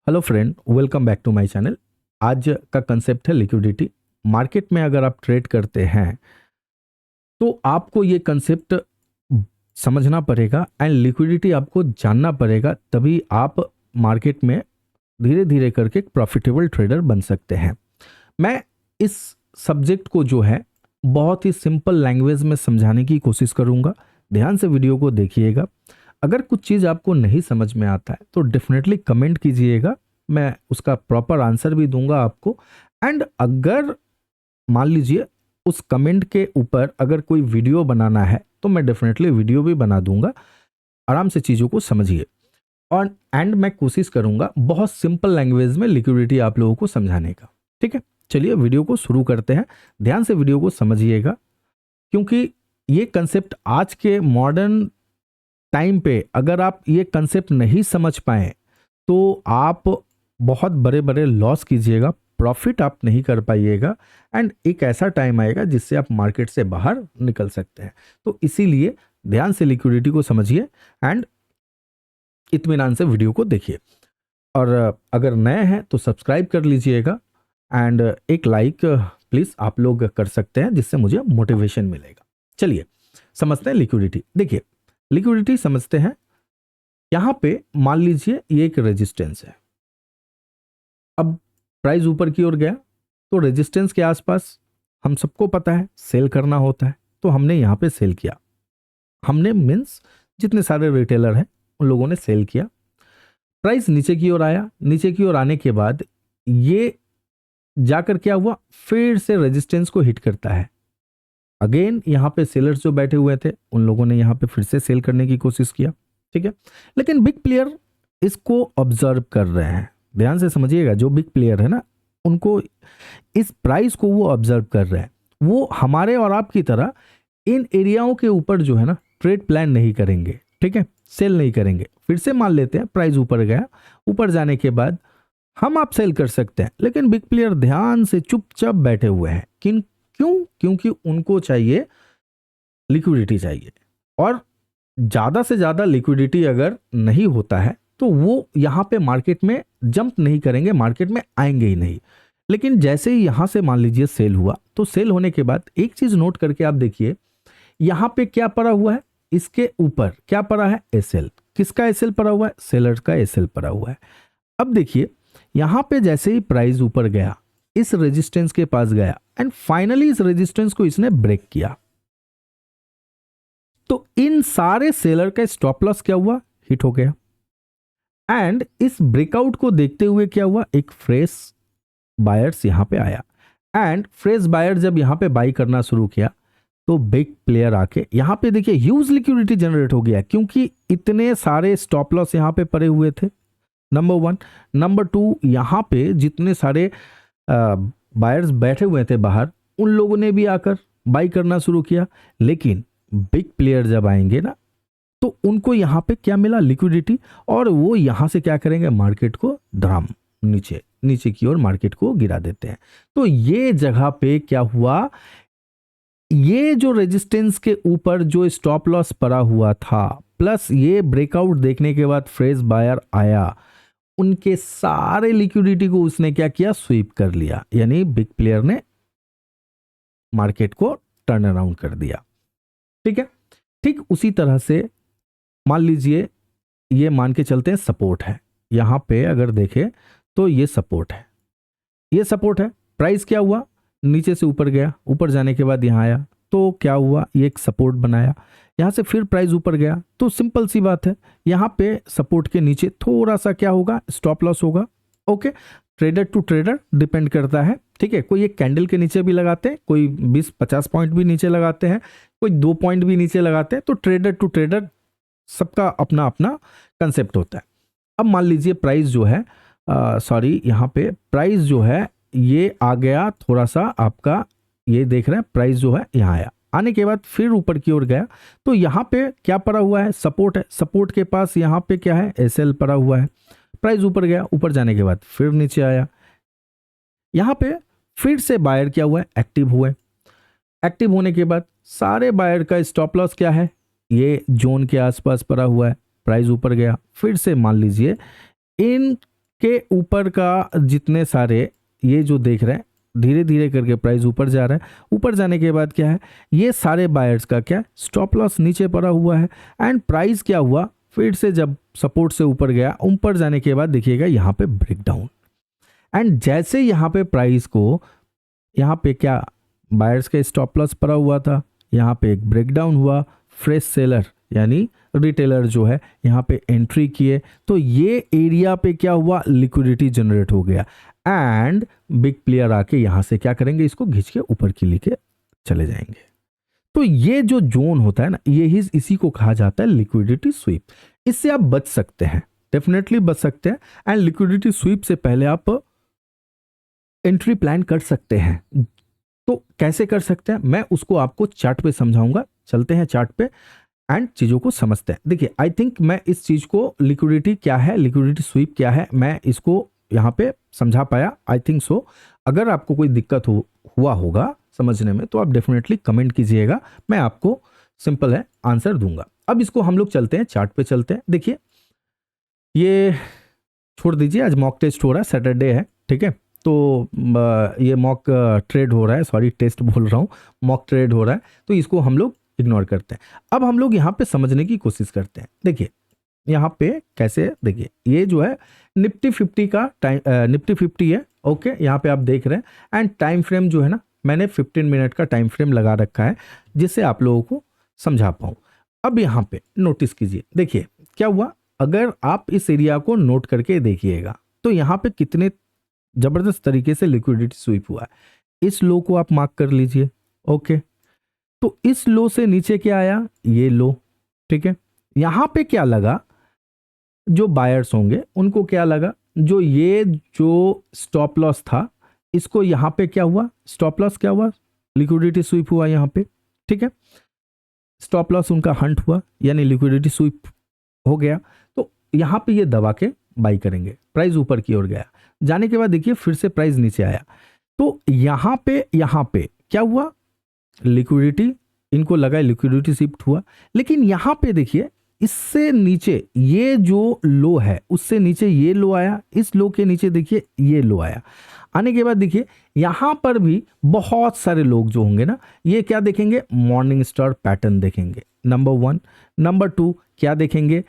Hello friend, welcome back to my channel. आज का concept है लिक्विडिटी। मार्केट में अगर आप ट्रेड करते हैं तो आपको ये कंसेप्ट समझना पड़ेगा एंड लिक्विडिटी आपको जानना पड़ेगा, तभी आप मार्केट में धीरे धीरे करके एक प्रॉफिटेबल ट्रेडर बन सकते हैं। मैं इस सब्जेक्ट को जो है बहुत ही सिंपल लैंग्वेज में समझाने की कोशिश करूंगा। ध्यान से वीडियो को देखिएगा। अगर कुछ चीज़ आपको नहीं समझ में आता है तो डेफिनेटली कमेंट कीजिएगा, मैं उसका प्रॉपर आंसर भी दूंगा आपको। एंड अगर मान लीजिए उस कमेंट के ऊपर अगर कोई वीडियो बनाना है तो मैं डेफिनेटली वीडियो भी बना दूंगा। आराम से चीज़ों को समझिए और एंड मैं कोशिश करूंगा बहुत सिंपल लैंग्वेज में लिक्विडिटी आप लोगों को समझाने का। ठीक है, चलिए वीडियो को शुरू करते हैं। ध्यान से वीडियो को समझिएगा, क्योंकि ये कंसेप्ट आज के मॉडर्न टाइम पे अगर आप ये कंसेप्ट नहीं समझ पाए तो आप बहुत बड़े बड़े लॉस कीजिएगा, प्रॉफिट आप नहीं कर पाइएगा एंड एक ऐसा टाइम आएगा जिससे आप मार्केट से बाहर निकल सकते हैं। तो इसीलिए ध्यान से लिक्विडिटी को समझिए एंड इत्मीनान से वीडियो को देखिए। और अगर नए हैं तो सब्सक्राइब कर लीजिएगा एंड एक लाइक प्लीज़ आप लोग कर सकते हैं, जिससे मुझे मोटिवेशन मिलेगा। चलिए समझते हैं लिक्विडिटी। देखिए लिक्विडिटी समझते हैं। यहां पे मान लीजिए ये एक रेजिस्टेंस है। अब प्राइस ऊपर की ओर गया तो रेजिस्टेंस के आसपास हम सबको पता है सेल करना होता है, तो हमने यहां पे सेल किया। हमने मीन्स जितने सारे रिटेलर हैं उन लोगों ने सेल किया। प्राइस नीचे की ओर आया। नीचे की ओर आने के बाद ये जाकर क्या हुआ, फिर से रेजिस्टेंस को हिट करता है। अगेन यहाँ पे सेलर्स जो बैठे हुए थे उन लोगों ने यहाँ पे फिर से सेल करने की कोशिश किया। ठीक है, लेकिन बिग प्लेयर इसको ऑब्जर्व कर रहे हैं। ध्यान से समझिएगा, जो बिग प्लेयर है ना उनको इस प्राइस को वो ऑब्जर्व कर रहे हैं। वो हमारे और आपकी तरह इन एरियाओं के ऊपर जो है ना ट्रेड प्लान नहीं करेंगे। ठीक है, सेल नहीं करेंगे। फिर से मान लेते हैं प्राइस ऊपर गया, ऊपर जाने के बाद हम आप सेल कर सकते हैं, लेकिन बिग प्लेयर ध्यान से चुपचाप बैठे हुए हैं। क्यों? क्योंकि उनको चाहिए लिक्विडिटी चाहिए, और ज्यादा से ज्यादा लिक्विडिटी अगर नहीं होता है तो वो यहां पे मार्केट में जंप नहीं करेंगे, मार्केट में आएंगे ही नहीं। लेकिन जैसे ही यहां से मान लीजिए सेल हुआ, तो सेल होने के बाद एक चीज नोट करके आप देखिए, यहां पे क्या पड़ा हुआ है, इसके ऊपर क्या पड़ा है, एसएल। किसका एसएल पड़ा हुआ है? सेलर का एसएल पड़ा हुआ है। अब देखिए यहां पे जैसे ही प्राइस ऊपर गया, इस रेजिस्टेंस के पास गया एंड फाइनली इस रेजिस्टेंस को इसने ब्रेक किया, तो इन सारे सेलर का स्टॉप लॉस क्या हुआ, हिट हो गया। एंड इस ब्रेकआउट को देखते हुए क्या हुआ, एक फ्रेश बायर्स यहां पे आया। एंड फ्रेश बायर जब यहां पे बाई करना शुरू किया तो बिग प्लेयर आके यहां पे देखिए ह्यूज लिक्विडिटी जनरेट हो गया, क्योंकि इतने सारे स्टॉप लॉस यहां पे पड़े हुए थे, नंबर वन। नंबर टू, यहां पे जितने सारे बायर्स बैठे हुए थे बाहर, उन लोगों ने भी आकर बाई करना शुरू किया। लेकिन बिग प्लेयर जब आएंगे ना तो उनको यहां पे क्या मिला, लिक्विडिटी, और वो यहां से क्या करेंगे, मार्केट को धड़ाम नीचे नीचे की ओर मार्केट को गिरा देते हैं। तो ये जगह पे क्या हुआ, ये जो रेजिस्टेंस के ऊपर जो स्टॉप लॉस पड़ा हुआ था, प्लस ये ब्रेकआउट देखने के बाद फ्रेश बायर आया, उनके सारे लिक्विडिटी को उसने क्या किया, स्वीप कर लिया। यानी बिग प्लेयर ने मार्केट को टर्न अराउंड कर दिया। ठीक है, ठीक उसी तरह से मान लीजिए ये मान के चलते हैं सपोर्ट है। यहां पे अगर देखें तो ये सपोर्ट है, ये सपोर्ट है। प्राइस क्या हुआ, नीचे से ऊपर गया, ऊपर जाने के बाद यहां आया तो क्या हुआ, ये एक सपोर्ट बनाया। यहां से फिर प्राइस ऊपर गया तो सिंपल सी बात है, यहां पे सपोर्ट के नीचे थोड़ा सा क्या होगा, स्टॉप लॉस होगा। Okay, trader to trader depend करता है। ठीक है, कोई एक कैंडल के नीचे भी लगाते हैं, कोई 20-50 पॉइंट भी नीचे लगाते हैं, कोई 2 पॉइंट भी नीचे लगाते हैं। तो ट्रेडर टू ट्रेडर सबका अपना अपना कंसेप्ट होता है। अब मान लीजिए प्राइस जो है सॉरी यहाँ पे प्राइस जो है ये आ गया थोड़ा सा आपका, ये देख रहे हैं प्राइस जो है यहाँ आया, आने के बाद फिर ऊपर की ओर गया तो यहाँ पे क्या पड़ा हुआ है, सपोर्ट है। सपोर्ट के पास यहाँ पे क्या है, एसएल पड़ा हुआ है। प्राइस ऊपर गया, ऊपर जाने के बाद फिर नीचे आया, यहाँ पे फिर से बायर क्या हुआ है, एक्टिव हुए। एक्टिव होने के बाद सारे बायर का स्टॉप लॉस क्या है, ये जोन के आसपास पड़ा हुआ है। प्राइस ऊपर गया, फिर से मान लीजिए इन के ऊपर का जितने सारे ये जो देख रहे हैं धीरे धीरे करके प्राइस ऊपर जा रहा है। ऊपर जाने के बाद क्या है, ये सारे बायर्स का क्या स्टॉप लॉस नीचे पड़ा हुआ है एंड प्राइस क्या हुआ, फिर से जब सपोर्ट से ऊपर गया, ऊपर जाने के बाद देखिएगा यहाँ पे ब्रेकडाउन एंड जैसे यहाँ पे प्राइस को यहाँ पे क्या बायर्स का स्टॉप लॉस पड़ा हुआ था, यहाँ पे एक ब्रेकडाउन हुआ, फ्रेश सेलर यानी रिटेलर जो है यहाँ पे एंट्री किए, तो ये एरिया पे क्या हुआ, लिक्विडिटी जनरेट हो गया एंड बिग प्लेयर आके यहाँ से क्या करेंगे, इसको खींच के ऊपर की लेके चले जाएंगे। तो ये जो जोन होता है ना, ये इसी को कहा जाता है लिक्विडिटी स्वीप। इससे आप बच सकते हैं, डेफिनेटली बच सकते हैं एंड लिक्विडिटी स्वीप से पहले आप एंट्री प्लान कर सकते हैं। तो कैसे कर सकते हैं, मैं उसको आपको चार्ट पे समझाऊंगा। चलते हैं चार्ट पे एंड चीज़ों को समझते हैं। देखिए आई थिंक मैं इस चीज़ को लिक्विडिटी क्या है, लिक्विडिटी स्वीप क्या है, मैं इसको यहाँ पे समझा पाया, आई थिंक सो। अगर आपको कोई दिक्कत हुआ होगा समझने में तो आप डेफिनेटली कमेंट कीजिएगा, मैं आपको सिंपल है आंसर दूंगा। अब इसको हम लोग चलते हैं, चार्ट पे चलते हैं। देखिए ये छोड़ दीजिए, आज मॉक टेस्ट हो रहा है, सैटरडे है, ठीक है। तो ये मॉक ट्रेड हो रहा है, सॉरी टेस्ट बोल रहा हूँ, मॉक ट्रेड हो रहा है, तो इसको हम लोग इग्नोर करते हैं। अब हम लोग यहाँ पे समझने की कोशिश करते हैं। देखिए यहाँ पे कैसे, देखिए ये जो है निफ्टी 50 का टाइम, निफ्टी 50 है, ओके, यहाँ पे आप देख रहे हैं एंड टाइम फ्रेम जो है ना, मैंने 15 मिनट का टाइम फ्रेम लगा रखा है जिससे आप लोगों को समझा पाऊँ। अब यहाँ पे नोटिस कीजिए, देखिए क्या हुआ, अगर आप इस एरिया को नोट करके देखिएगा तो यहाँ पे कितने जबरदस्त तरीके से लिक्विडिटी स्वीप हुआ है। इस लो को आप मार्क कर लीजिए, ओके। तो इस लो से नीचे क्या आया, ये लो, ठीक है। यहां पे क्या लगा, जो बायर्स होंगे उनको क्या लगा, जो ये जो स्टॉप लॉस था इसको यहां पे क्या हुआ, स्टॉप लॉस क्या हुआ, लिक्विडिटी स्वीप हुआ यहाँ पे, ठीक है। स्टॉप लॉस उनका हंट हुआ यानी लिक्विडिटी स्वीप हो गया, तो यहां पे ये दबा के बाई करेंगे, प्राइस ऊपर की ओर गया, जाने के बाद देखिए फिर से प्राइस नीचे आया, तो यहाँ पे क्या हुआ, लिक्विडिटी इनको लगा, लिक्विडिटी शिफ्ट हुआ। लेकिन यहाँ पे देखिए इससे नीचे ये जो लो है उससे नीचे ये लो आया, इस लो के नीचे देखिए ये लो आया, आने के बाद देखिए यहाँ पर भी बहुत सारे लोग जो होंगे ना, ये क्या देखेंगे, मॉर्निंग स्टार पैटर्न देखेंगे, नंबर 1। नंबर 2 क्या देखेंगे,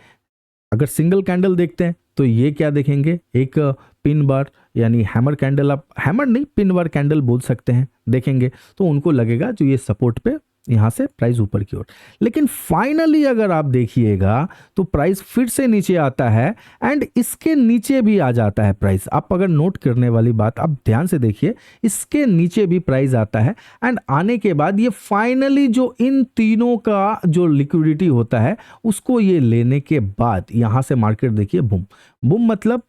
अगर सिंगल कैंडल देखते हैं तो ये क्या देखेंगे, एक पिन बार यानी हैमर कैंडल, आप हैमर नहीं पिन बार कैंडल बोल सकते हैं, देखेंगे तो उनको लगेगा जो ये सपोर्ट पे यहाँ से प्राइस ऊपर की ओर। लेकिन फाइनली अगर आप देखिएगा तो प्राइस फिर से नीचे आता है एंड इसके नीचे भी आ जाता है प्राइस। आप अगर नोट करने वाली बात आप ध्यान से देखिए, इसके नीचे भी प्राइस आता है एंड आने के बाद ये फाइनली जो इन तीनों का जो लिक्विडिटी होता है उसको ये लेने के बाद यहाँ से मार्केट देखिए बूम बूम, मतलब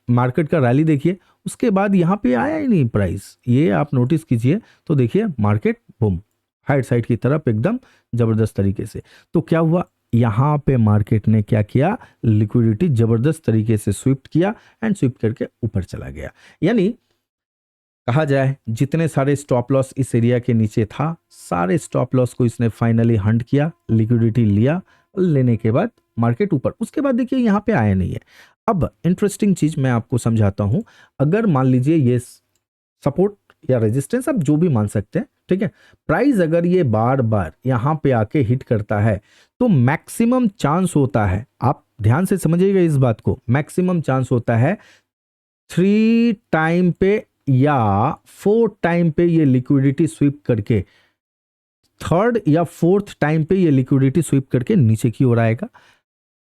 मार्केट का रैली देखिए, उसके बाद यहाँ पे आया ही नहीं प्राइस, ये आप नोटिस कीजिए तो देखिए मार्केट बूम हाइट साइड की तरफ एकदम जबरदस्त तरीके से। तो क्या हुआ, यहाँ पे मार्केट ने क्या किया, लिक्विडिटी जबरदस्त तरीके से स्विफ्ट किया एंड स्विफ्ट करके ऊपर चला गया। यानी कहा जाए जितने सारे स्टॉप लॉस इस एरिया के नीचे था, सारे स्टॉप लॉस को इसने फाइनली हंट किया, लिक्विडिटी लिया, लेने के बाद मार्केट ऊपर। उसके बाद देखिए यहाँ पे आया नहीं है। अब इंटरेस्टिंग चीज मैं आपको समझाता हूं, अगर मान लीजिए ये सपोर्ट या रेजिस्टेंस आप जो भी मान सकते हैं, ठीक है, प्राइस अगर ये बार बार यहां पे आके हिट करता है तो मैक्सिमम चांस होता है, आप ध्यान से समझिएगा इस बात को, मैक्सिमम चांस होता है 3 टाइम पे या 4 टाइम पे ये लिक्विडिटी स्वीप करके, 3rd या 4th टाइम पे ये लिक्विडिटी स्वीप करके नीचे की ओर आएगा।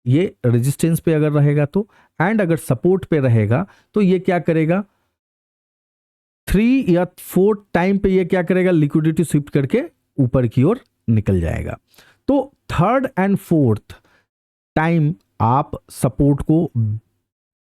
ये रेजिस्टेंस पे अगर रहेगा तो, एंड अगर सपोर्ट पे रहेगा तो ये क्या करेगा, 3 या 4 टाइम पे ये क्या करेगा, लिक्विडिटी स्विफ्ट करके ऊपर की ओर निकल जाएगा। तो 3rd एंड 4th टाइम आप सपोर्ट को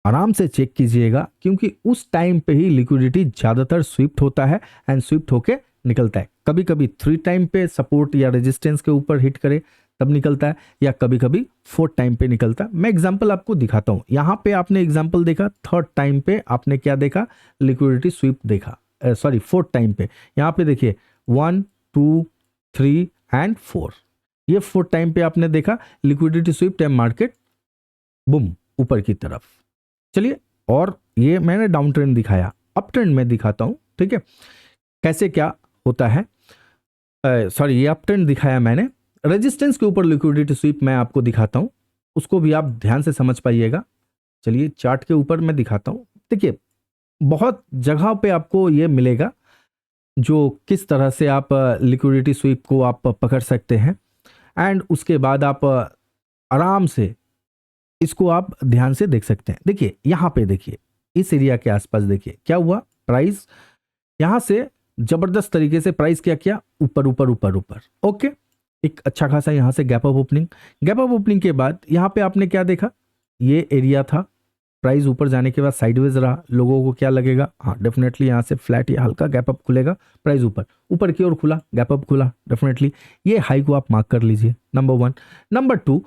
आराम से चेक कीजिएगा, क्योंकि उस टाइम पे ही लिक्विडिटी ज्यादातर स्विफ्ट होता है एंड स्विफ्ट होके निकलता है। कभी कभी 3 टाइम पे सपोर्ट या रेजिस्टेंस के ऊपर हिट करे तब निकलता है, या कभी कभी 4th टाइम पे निकलता है। मैं एग्जांपल आपको दिखाता हूं, यहां पे आपने एग्जांपल देखा, 3rd टाइम पे आपने क्या देखा, लिक्विडिटी स्वीप देखा, सॉरी 4th टाइम पे यहां पे देखिए 1 2 3 एंड 4, ये 4th टाइम पे आपने देखा liquidity SVEEP and market boom ऊपर की तरफ। चलिए और ये मैंने डाउन ट्रेंड दिखाया, अप ट्रेंड में दिखाता हूँ, ठीक है, कैसे क्या होता है। सॉरी, ये अप ट्रेंड दिखाया मैंने। रेजिस्टेंस के ऊपर लिक्विडिटी स्वीप मैं आपको दिखाता हूँ, उसको भी आप ध्यान से समझ पाइएगा। चलिए चार्ट के ऊपर मैं दिखाता हूँ। देखिए बहुत जगह पे आपको ये मिलेगा जो किस तरह से आप लिक्विडिटी स्वीप को आप पकड़ सकते हैं, एंड उसके बाद आप आराम से इसको आप ध्यान से देख सकते हैं। देखिए यहाँ पे देखिए, इस एरिया के आसपास देखिए क्या हुआ, प्राइस यहाँ से जबरदस्त तरीके से प्राइस क्या किया, ऊपर ऊपर ऊपर ऊपर, ओके, एक अच्छा खासा यहाँ से gap up opening. Gap up opening के बाद यहाँ पे आपने क्या देखा, ये एरिया था, प्राइस ऊपर जाने के बाद साइडवेज रहा। लोगों को क्या लगेगा, हाँ डेफिनेटली यहाँ से फ्लैट या हल्का गैप अप खुलेगा, प्राइस ऊपर ऊपर की ओर खुला, गैप अप खुला, डेफिनेटली ये हाई को आप मार्क कर लीजिए, नंबर 1। नंबर 2,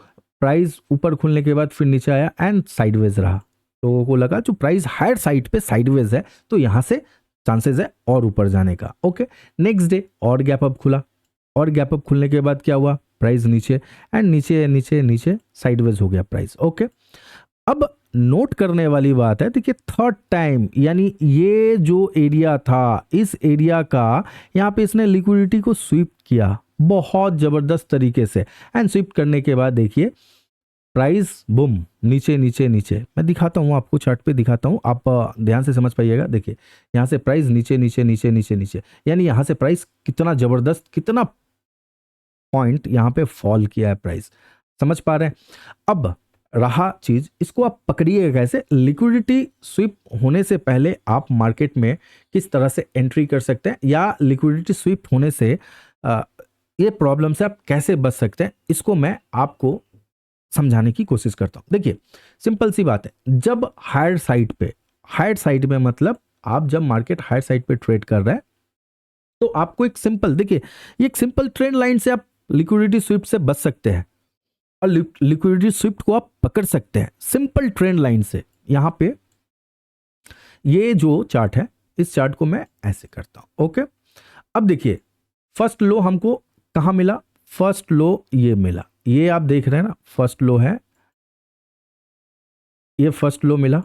प्राइस ऊपर खुलने के बाद फिर नीचे आया एंड साइडवेज रहा। लोगों को लगा जो प्राइस हायर साइड पे साइडवेज है तो यहाँ से चांसेस है और ऊपर जाने का, ओके। नेक्स्ट डे और गैप अप खुला, और गैप अप खुलने के बाद क्या हुआ, प्राइस नीचे एंड नीचे नीचे नीचे साइडवेज हो गया प्राइस, ओके। अब नोट करने वाली बात है, देखिए थर्ड टाइम, यानी ये जो एरिया था, इस एरिया का यहाँ पे इसने लिक्विडिटी को स्वीप किया बहुत जबरदस्त तरीके से, एंड स्वीप करने के बाद देखिए प्राइस बुम नीचे नीचे नीचे, मैं दिखाता हूँ आपको, चार्ट पे दिखाता हूँ, आप ध्यान से समझ पाइएगा। देखिए यहाँ से प्राइस नीचे नीचे नीचे नीचे नीचे, यानी यहाँ से प्राइस कितना जबरदस्त, कितना पॉइंट यहाँ पे फॉल किया है प्राइस, समझ पा रहे हैं। अब रहा चीज, इसको आप पकड़िएगा कैसे, लिक्विडिटी स्वीप होने से पहले आप मार्केट में किस तरह से एंट्री कर सकते हैं, या लिक्विडिटी स्वीप होने से ये प्रॉब्लम से आप कैसे बच सकते हैं, इसको मैं आपको समझाने की कोशिश करता हूं। देखिए सिंपल सी बात है, जब हायर साइड पे मतलब आप जब मार्केट हायर साइड पे ट्रेड कर रहे हैं तो आपको एक सिंपल, देखिए ये एक सिंपल ट्रेंड लाइन से आप लिक्विडिटी स्वीप से बच सकते हैं और लिक्विडिटी स्वीप को आप पकड़ सकते हैं सिंपल ट्रेंड लाइन से। यहां पे ये जो चार्ट है, इस चार्ट को मैं ऐसे करता हूं, ओके। अब देखिए फर्स्ट लो हमको कहां मिला, फर्स्ट लो ये मिला, ये आप देख रहे हैं ना, फर्स्ट लो है, ये फर्स्ट लो मिला,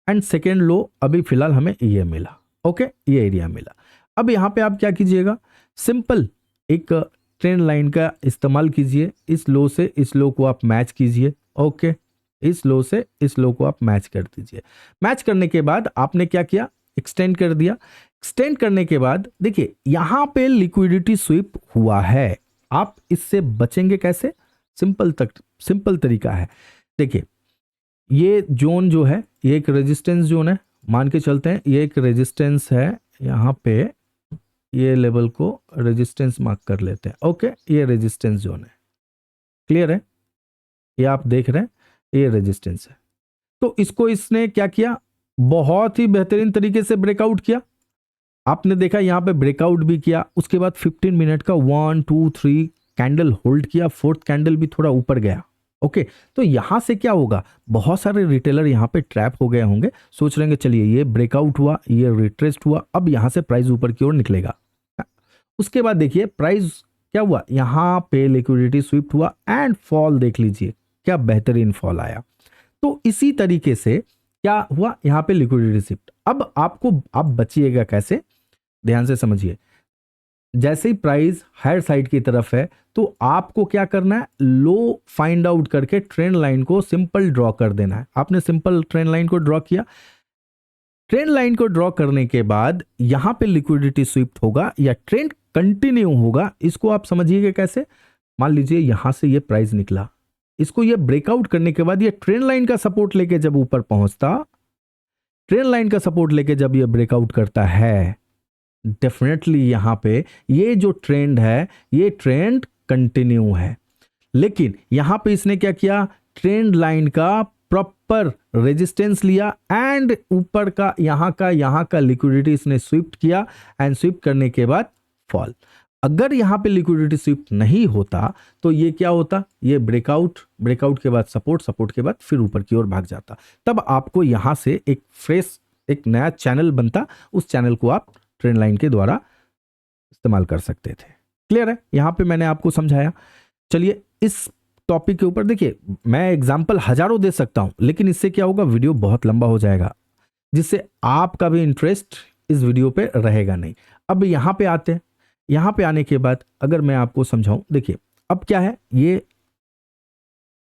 एंड सेकेंड लो अभी फिलहाल हमें ये मिला, ओके, ये एरिया मिला। अब यहां पे आप क्या कीजिएगा, सिंपल एक ट्रेंड लाइन का इस्तेमाल कीजिए, इस लो से इस लो को आप मैच कीजिए, ओके, इस लो से इस लो को आप मैच कर दीजिए। मैच करने के बाद आपने क्या किया, एक्सटेंड कर दिया। एक्सटेंड करने के बाद देखिए यहां पे लिक्विडिटी स्वीप हुआ है, आप इससे बचेंगे कैसे, सिंपल तरीका है। देखिए ये जोन जो है, ये एक रेजिस्टेंस जोन है, मान के चलते हैं ये एक रेजिस्टेंस है, यहां पे ये लेवल को रेजिस्टेंस मार्क कर लेते हैं, ओके, ये रेजिस्टेंस जोन है, क्लियर है, ये आप देख रहे हैं ये रेजिस्टेंस है। तो इसको इसने क्या किया, बहुत ही बेहतरीन तरीके से ब्रेकआउट किया। आपने देखा यहां पे ब्रेकआउट भी किया, उसके बाद 15 मिनट का 1 2 3 कैंडल होल्ड किया, फोर्थ कैंडल भी थोड़ा ऊपर गया, ओके। तो यहां से क्या होगा, बहुत सारे रिटेलर यहां पे ट्रैप हो गए होंगे, सोच रहे हैं चलिए ये ब्रेकआउट हुआ, ये रिट्रेस्ट हुआ, अब यहां से प्राइस ऊपर की ओर निकलेगा। उसके बाद देखिए प्राइस क्या हुआ, यहां पे लिक्विडिटी स्वीप हुआ एंड फॉल देख लीजिए क्या बेहतरीन फॉल आया। तो इसी तरीके से क्या हुआ, यहां पे लिक्विडिटी स्वीप। अब आपको आप बचिएगा कैसे, ध्यान से समझिए। जैसे ही प्राइस हायर साइड की तरफ है तो आपको क्या करना है, लो फाइंड आउट करके ट्रेंड लाइन को सिंपल ड्रॉ कर देना है। आपने सिंपल ट्रेंड लाइन को ड्रॉ किया, ट्रेंड लाइन को ड्रॉ करने के बाद यहां पे लिक्विडिटी स्वीप होगा या ट्रेंड कंटिन्यू होगा, इसको आप समझिएगा कैसे। मान लीजिए यहां से ये प्राइस निकला, इसको ये ब्रेकआउट करने के बाद ये ट्रेंड लाइन का सपोर्ट लेके जब ऊपर पहुंचता, ट्रेंड लाइन का सपोर्ट लेके जब ये ब्रेकआउट करता है, डेफिनेटली यहां पे ये जो ट्रेंड है ये ट्रेंड कंटिन्यू है। लेकिन यहां पे इसने क्या किया, ट्रेंड लाइन का प्रॉपर रेजिस्टेंस लिया एंड ऊपर का यहां का लिक्विडिटी इसने स्वीप किया, एंड स्वीप करने के बाद फॉल। अगर यहां पे लिक्विडिटी स्वीप नहीं होता तो ये क्या होता, ये ब्रेकआउट के बाद सपोर्ट के बाद फिर ऊपर की ओर भाग जाता। तब आपको यहां से एक फ्रेश एक नया चैनल बनता, उस चैनल को आप ट्रेंड लाइन के द्वारा इस्तेमाल कर सकते थे। क्लियर है, यहां पे मैंने आपको समझाया। चलिए इस टॉपिक के ऊपर देखिए, मैं एग्जांपल हजारों दे सकता हूं, लेकिन इससे क्या होगा, वीडियो बहुत लंबा हो जाएगा। जिससे आपका भी इंटरेस्ट इस वीडियो पे रहेगा नहीं। अब यहाँ पे आते हैं, यहाँ पे आने के बाद अगर मैं आपको समझाऊं, देखिए अब क्या है, ये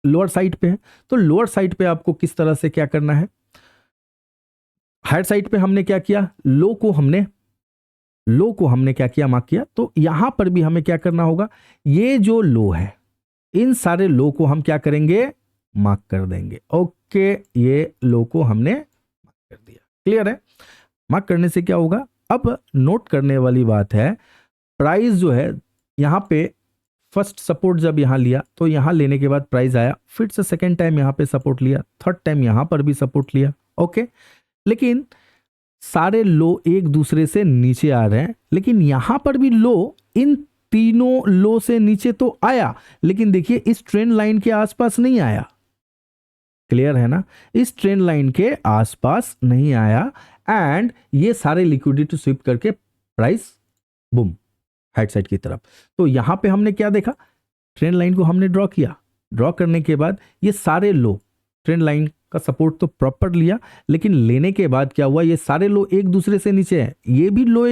लोअर साइड पे है, तो लोअर साइड पे आपको किस तरह से क्या करना है, हायर साइड पे हमने क्या किया, लो को हमने क्या किया, मार्क किया। तो यहां पर भी हमें क्या करना होगा, ये जो लो है इन सारे लो को हम क्या करेंगे, मार्क कर देंगे। ओके, ये लो को हमने मार्क कर दिया, क्लियर है। मार्क करने से क्या होगा, अब नोट करने वाली बात है, प्राइस जो है यहां पे फर्स्ट सपोर्ट जब यहां लिया तो यहां लेने के बाद प्राइस आया, फिर से सेकेंड टाइम यहां पे सपोर्ट लिया, थर्ड टाइम यहां पर भी सपोर्ट लिया। ओके, लेकिन सारे लो एक दूसरे से नीचे आ रहे हैं, लेकिन यहां पर भी लो इन तीनों लो से नीचे तो आया, लेकिन देखिए इस ट्रेंड लाइन के आसपास नहीं आया, क्लियर है ना, इस ट्रेंड लाइन के आसपास नहीं आया, एंड ये सारे लिक्विडिटी स्वीप करके प्राइस बूम हेड साइड की तरफ। तो यहां पे हमने क्या देखा, ट्रेंड लाइन को हमने ड्रॉ किया, ड्रॉ करने के बाद ये सारे लो ट्रेंड लाइन का सपोर्ट तो प्रॉपर लिया, लेकिन लेने के बाद क्या हुआ, ये सारे लो एक दूसरे से नीचे है, ये भी लो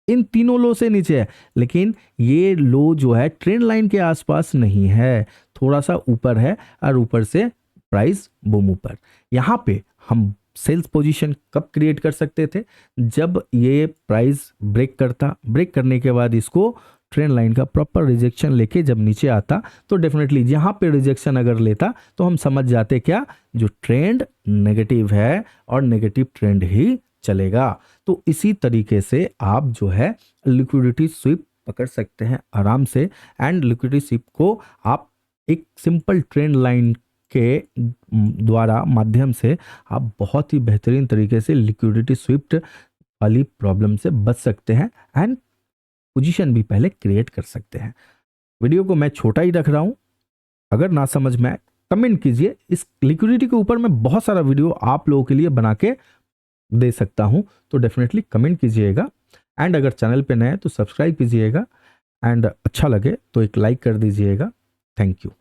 इन तीनों लो से नीचे है, लेकिन ये लो जो है ट्रेंड लाइन के आसपास नहीं है, थोड़ा सा ऊपर है, और ऊपर से प्राइस बूम ऊपर। यहां पे हम सेल्स पोजीशन कब क्रिएट कर सकते थे, जब ये प्राइस ब्रेक करता, ब्रेक करने के बाद इसको ट्रेंड लाइन का प्रॉपर रिजेक्शन लेके जब नीचे आता, तो डेफिनेटली यहां पे रिजेक्शन अगर लेता तो हम समझ जाते क्या, जो ट्रेंड नेगेटिव है और नेगेटिव ट्रेंड ही चलेगा। तो इसी तरीके से आप जो है लिक्विडिटी स्वीप पकड़ सकते हैं आराम से, एंड लिक्विडिटी स्वीप को आप एक सिंपल ट्रेंड लाइन के द्वारा माध्यम से आप बहुत ही बेहतरीन तरीके से लिक्विडिटी स्विफ्ट वाली प्रॉब्लम से बच सकते हैं, एंड पोजीशन भी पहले क्रिएट कर सकते हैं। वीडियो को मैं छोटा ही रख रहा हूं, अगर ना समझ में आए कमेंट कीजिए। इस लिक्विडिटी के ऊपर मैं बहुत सारा वीडियो आप लोगों के लिए बना के दे सकता हूं, तो डेफिनेटली कमेंट कीजिएगा, एंड अगर चैनल पे नए हैं तो सब्सक्राइब कीजिएगा, एंड अच्छा लगे तो एक लाइक कर दीजिएगा। Thank you.